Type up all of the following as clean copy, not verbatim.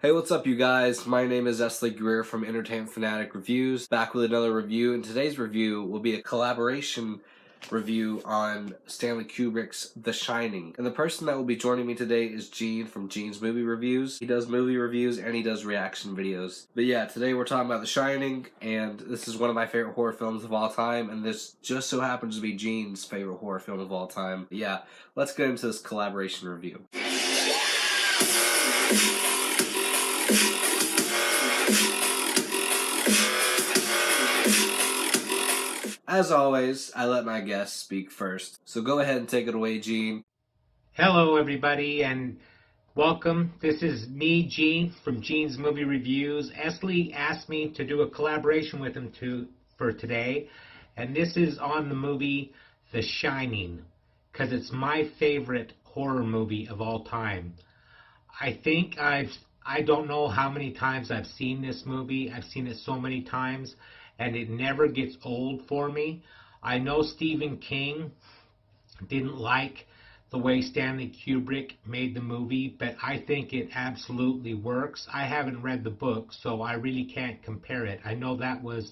Hey, what's up, you guys? My name is Stanley Kubrick from Entertainment Fanatic Reviews, back with another review, and today's review will be a collaboration review on Stanley Kubrick's The Shining. And the person that will be joining me today is Gene from Gene's Movie Reviews. He does movie reviews and he does reaction videos. But yeah, today we're talking about The Shining, and this is one of my favorite horror films of all time, and this just so happens to be Gene's favorite horror film of all time. But yeah, let's get into this collaboration review. As always, I let my guests speak first. So go ahead and take it away, Gene. Hello, everybody, and welcome. This is me, Gene, from Gene's Movie Reviews. Esley asked me to do a collaboration with him for today, and this is on the movie The Shining, because it's my favorite horror movie of all time. I don't know how many times I've seen this movie. I've seen it so many times, and it never gets old for me. I know Stephen King didn't like the way Stanley Kubrick made the movie, but I think it absolutely works. I haven't read the book, so I really can't compare it. I know that was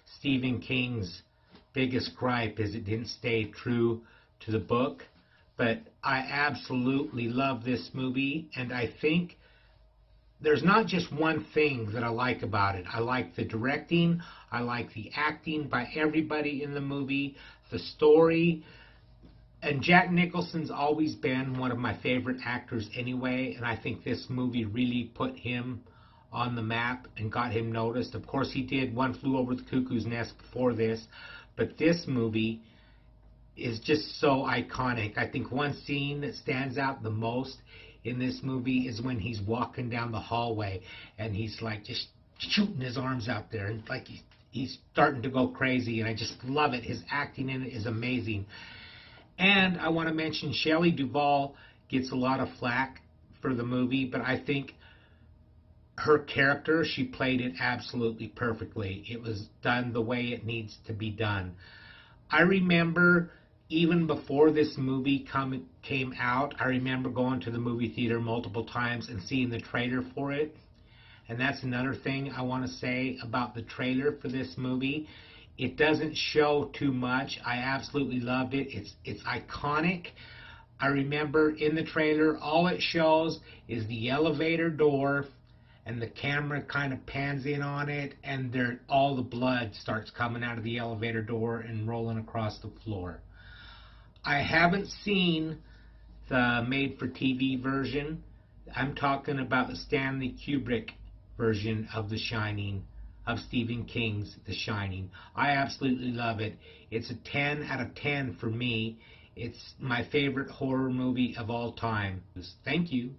Stephen King's biggest gripe, is it didn't stay true to the book, but I absolutely love this movie, and I think there's not just one thing that I like about it. I like the directing, I like the acting by everybody in the movie, the story, and Jack Nicholson's always been one of my favorite actors anyway, and I think this movie really put him on the map and got him noticed. Of course, he did One Flew Over the Cuckoo's Nest before this, but this movie is just so iconic. I think one scene that stands out the most in this movie is when he's walking down the hallway and he's like just shooting his arms out there and like he's starting to go crazy, and I just love it. His acting in it is amazing. And I want to mention Shelley Duvall gets a lot of flack for the movie, but I think her character, she played it absolutely perfectly. It was done the way it needs to be done. I remember even before this movie came out, I remember going to the movie theater multiple times and seeing the trailer for it. And that's another thing I want to say about the trailer for this movie. It doesn't show too much. I absolutely loved it. It's iconic. I remember in the trailer, all it shows is the elevator door, and the camera kind of pans in on it, and all the blood starts coming out of the elevator door and rolling across the floor. I haven't seen the made-for-TV version. I'm talking about the Stanley Kubrick version of The Shining, of Stephen King's The Shining. I absolutely love it. It's a 10 out of 10 for me. It's my favorite horror movie of all time. Thank you.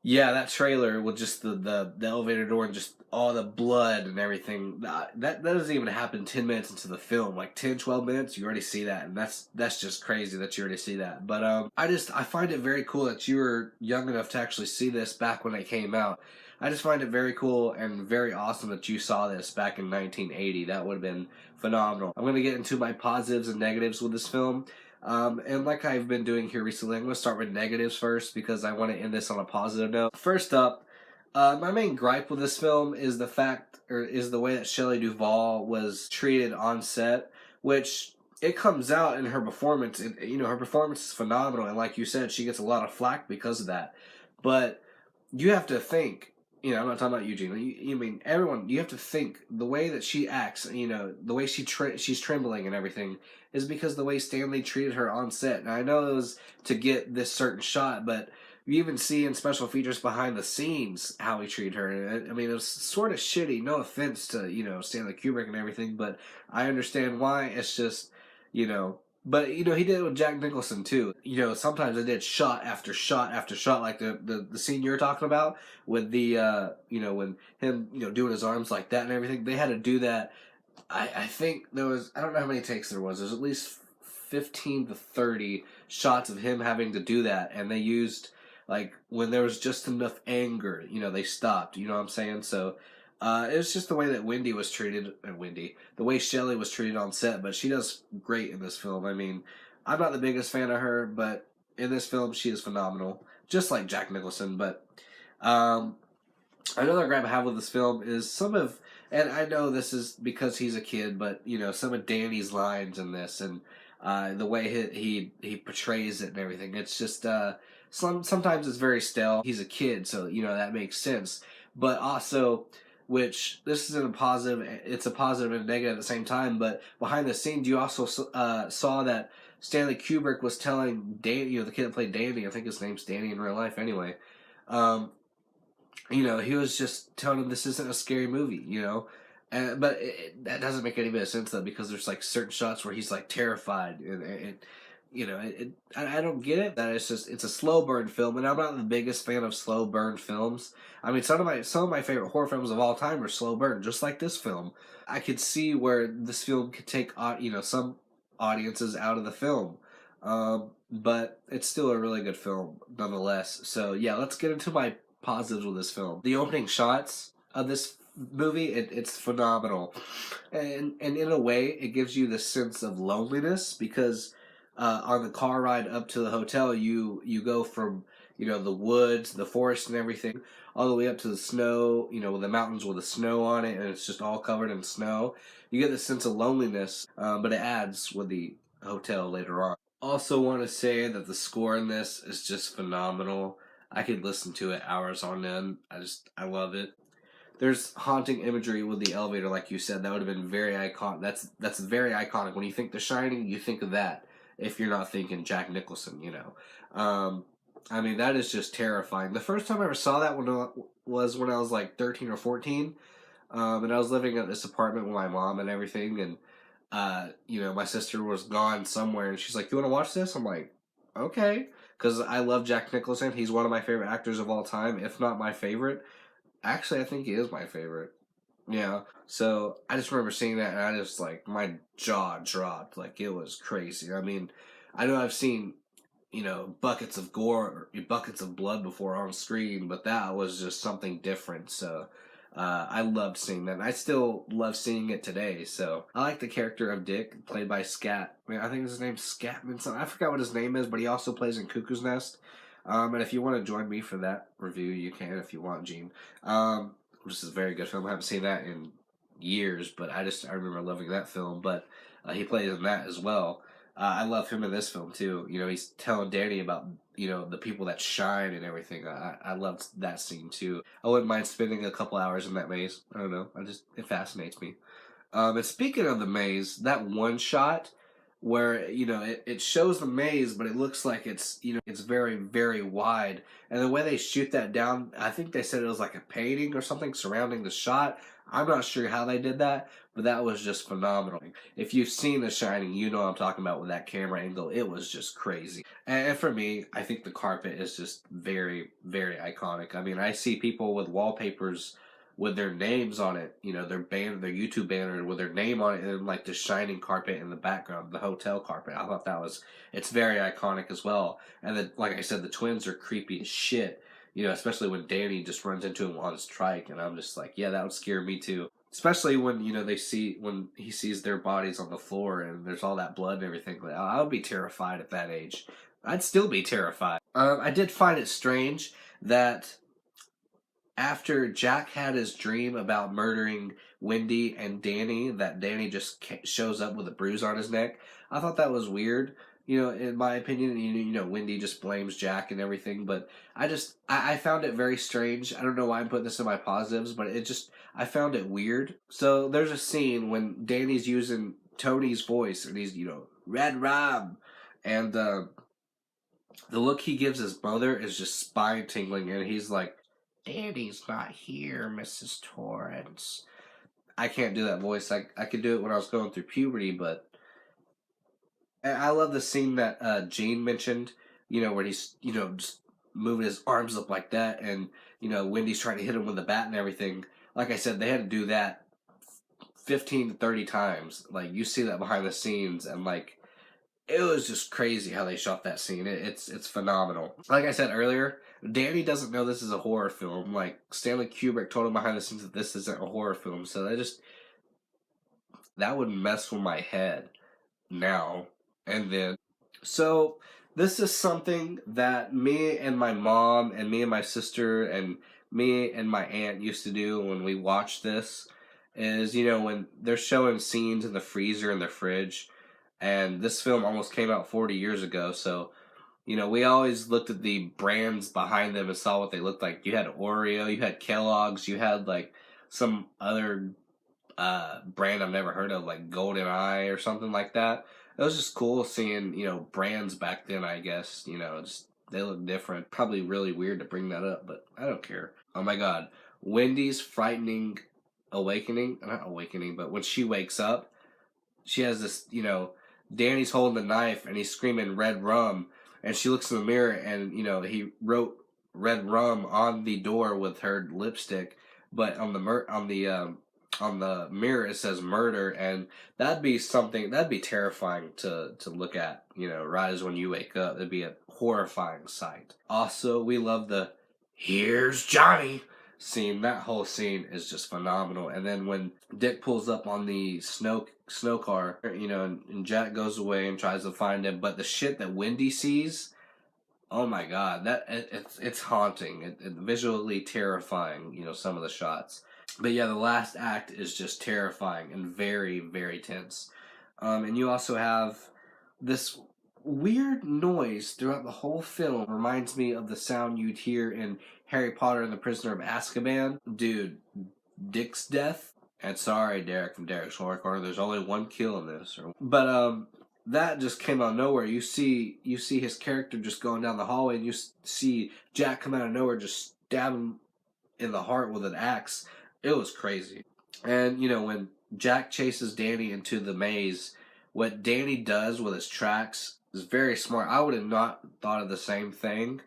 Yeah, that trailer with just the elevator door and just all the blood and everything, that doesn't even happen 10 minutes into the film. Like 10, 12 minutes, you already see that, and that's just crazy that you already see that. But I find it very cool that you were young enough to actually see this back when it came out. I just find it very cool and very awesome that you saw this back in 1980. That would have been phenomenal. I'm going to get into my positives and negatives with this film. And like I've been doing here recently, I'm going to start with negatives first because I want to end this on a positive note. First up, my main gripe with this film is the way that Shelley Duvall was treated on set, which it comes out in her performance. Her performance is phenomenal, and like you said, she gets a lot of flack because of that. But you have to think. I'm not talking about Eugene. You mean everyone. You have to think the way that she acts. The way she's trembling and everything is because the way Stanley treated her on set. Now I know it was to get this certain shot, but you even see in special features behind the scenes how he treated her. I mean, it was sort of shitty. No offense to Stanley Kubrick and everything, but I understand why. It's just But he did it with Jack Nicholson too. Sometimes they did shot after shot after shot, like the scene you're talking about with the when him doing his arms like that and everything. They had to do that. I think there was, I don't know how many takes there was. There's at least 15 to 30 shots of him having to do that, and they used, like, when there was just enough anger, they stopped. You know what I'm saying? So it was just the way that the way Shelley was treated on set, but she does great in this film. I mean, I'm not the biggest fan of her, but in this film she is phenomenal, just like Jack Nicholson. But Um, Another gripe I have with this film is some of, and I know this is because he's a kid, but you know some of Danny's lines in this, and the way he portrays it and everything. It's just sometimes it's very stale. He's a kid, so you know that makes sense. But also, which this isn't a positive. It's a positive and a negative at the same time. But behind the scenes, you also saw that Stanley Kubrick was telling Danny, you know, the kid that played Danny. I think his name's Danny in real life, anyway. Um, you know, he was just telling him this isn't a scary movie, you know. But that doesn't make any bit of sense though, because there's like certain shots where he's like terrified, and you know, I don't get it. That it's a slow burn film, and I'm not the biggest fan of slow burn films. I mean, some of my favorite horror films of all time are slow burn, just like this film. I could see where this film could take you know, some audiences out of the film. But it's still a really good film nonetheless. So yeah, let's get into my positives with this film. The opening shots of this movie, it's phenomenal, and in a way, it gives you this sense of loneliness because on the car ride up to the hotel, you go from, you know, the woods, the forest, and everything, all the way up to the snow. You know, the mountains with the snow on it, and it's just all covered in snow. You get this sense of loneliness, but it adds with the hotel later on. Also, want to say that the score in this is just phenomenal. I could listen to it hours on end. I love it. There's haunting imagery with the elevator, like you said. That would have been very iconic. That's very iconic. When you think The Shining, you think of that. If you're not thinking Jack Nicholson, you know. I mean, that is just terrifying. The first time I ever saw that was when I was like 13 or 14, and I was living at this apartment with my mom and everything, and you know, my sister was gone somewhere, and she's like, "You want to watch this?" I'm like, "Okay," because I love Jack Nicholson. He's one of my favorite actors of all time, if not my favorite. Actually, I think he is my favorite. Yeah. So I just remember seeing that, and I just like my jaw dropped. Like it was crazy. I mean, I know I've seen, you know, buckets of gore, buckets of blood before on screen, but that was just something different. So I loved seeing that. And I still love seeing it today. So I like the character of Dick, played by Scat. I mean, I think his name's Scatman. Something. I forgot what his name is, but he also plays in Cuckoo's Nest. And if you want to join me for that review, you can if you want, Gene. This is a very good film. I haven't seen that in years, but I remember loving that film. But he plays in that as well. I love him in this film too. You know, he's telling Danny about, you know, the people that shine and everything. I loved that scene too. I wouldn't mind spending a couple hours in that maze. I don't know. It fascinates me. And speaking of the maze, that one shot where, you know, it shows the maze, but it looks like it's, you know, it's very, very wide. And the way they shoot that down, I think they said it was like a painting or something surrounding the shot. I'm not sure how they did that, but that was just phenomenal. If you've seen The Shining, you know what I'm talking about with that camera angle. It was just crazy. And for me, I think the carpet is just very, very iconic. I mean, I see people with wallpapers with their names on it, you know, their YouTube banner with their name on it, and like the shining carpet in the background, the hotel carpet. I thought it's very iconic as well. And then, like I said, the twins are creepy as shit, you know, especially when Danny just runs into him on his trike, and I'm just like, yeah, that would scare me too. Especially when, you know, when he sees their bodies on the floor and there's all that blood and everything. Like, I would be terrified at that age. I'd still be terrified. I did find it strange that after Jack had his dream about murdering Wendy and Danny, that Danny just shows up with a bruise on his neck. I thought that was weird. You know, in my opinion, you know, Wendy just blames Jack and everything, but I found it very strange. I don't know why I'm putting this in my positives, but I found it weird. So there's a scene when Danny's using Tony's voice, and he's, you know, Red Rum, and the look he gives his mother is just spine tingling, and he's like, Daddy's not here, Mrs. Torrance. I can't do that voice. I could do it when I was going through puberty, but and I love the scene that Gene mentioned, you know, where he's, you know, just moving his arms up like that, and, you know, Wendy's trying to hit him with the bat and everything. Like I said, they had to do that 15 to 30 times. Like, you see that behind the scenes, and, like, it was just crazy how they shot that scene. It's phenomenal. Like I said earlier, Danny doesn't know this is a horror film. Like Stanley Kubrick told him behind the scenes that this isn't a horror film. So that would mess with my head now and then. So This is something that me and my mom and me and my sister and me and my aunt used to do when we watched this. Is, you know, when they're showing scenes in the freezer and the fridge, and this film almost came out 40 years ago, so you know, we always looked at the brands behind them and saw what they looked like. You had Oreo, you had Kellogg's, you had like some other brand I've never heard of, like Golden Eye or something like that. It was just cool seeing, you know, brands back then, I guess. You know, just they look different. Probably really weird to bring that up, but I don't care. Oh my god. Wendy's frightening awakening. Not awakening, but when she wakes up, she has this, you know, Danny's holding the knife and he's screaming red rum, and she looks in the mirror and, you know, he wrote red rum on the door with her lipstick, but on the on the mirror it says murder, and that'd be something that'd be terrifying to look at, you know, right as when you wake up. It'd be a horrifying sight. Also, we love the "Here's Johnny" scene. That whole scene is just phenomenal. And then when Dick pulls up on the snow car, you know, and Jack goes away and tries to find him, but the shit that Wendy sees, oh my god, it's haunting. It visually terrifying. You know, some of the shots. But yeah, the last act is just terrifying and very, very tense. And you also have this weird noise throughout the whole film. Reminds me of the sound you'd hear in Harry Potter and the Prisoner of Azkaban. Dude, Dick's death. And sorry, Derek from Derek's Horror Corner. There's only one kill in this. But that just came out of nowhere. You see his character just going down the hallway, and you see Jack come out of nowhere, just stab him in the heart with an axe. It was crazy. And, you know, when Jack chases Danny into the maze, what Danny does with his tracks is very smart. I would have not thought of the same thing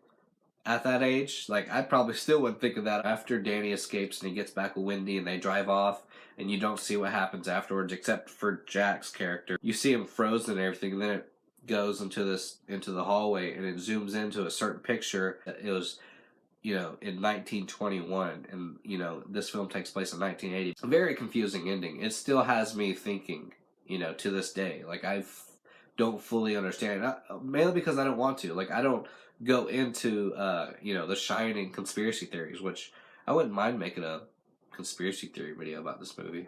at that age. Like, I probably still wouldn't think of that after Danny escapes and he gets back with Wendy and they drive off, and you don't see what happens afterwards except for Jack's character. You see him frozen and everything, and then it goes into the hallway and it zooms into a certain picture. It was, you know, in 1921, and, you know, this film takes place in 1980. A very confusing ending. It still has me thinking, you know, to this day. Like, don't fully understand it. Mainly because I don't want to. Like, I don't go into, you know, the Shining conspiracy theories, which I wouldn't mind making a conspiracy theory video about this movie.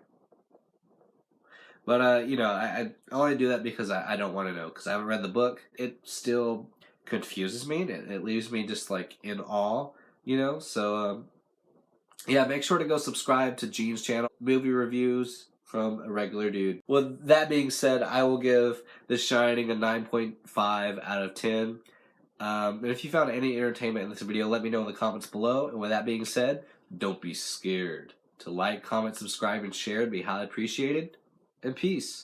But, you know, I only do that because I don't want to know, because I haven't read the book. It still confuses me. It leaves me just, like, in awe, you know? So, yeah, make sure to go subscribe to Gene's channel. Movie reviews from a regular dude. With that being said, I will give The Shining a 9.5 out of 10. And if you found any entertainment in this video, let me know in the comments below. And with that being said, don't be scared to like, comment, subscribe, and share. It'd be highly appreciated. And peace.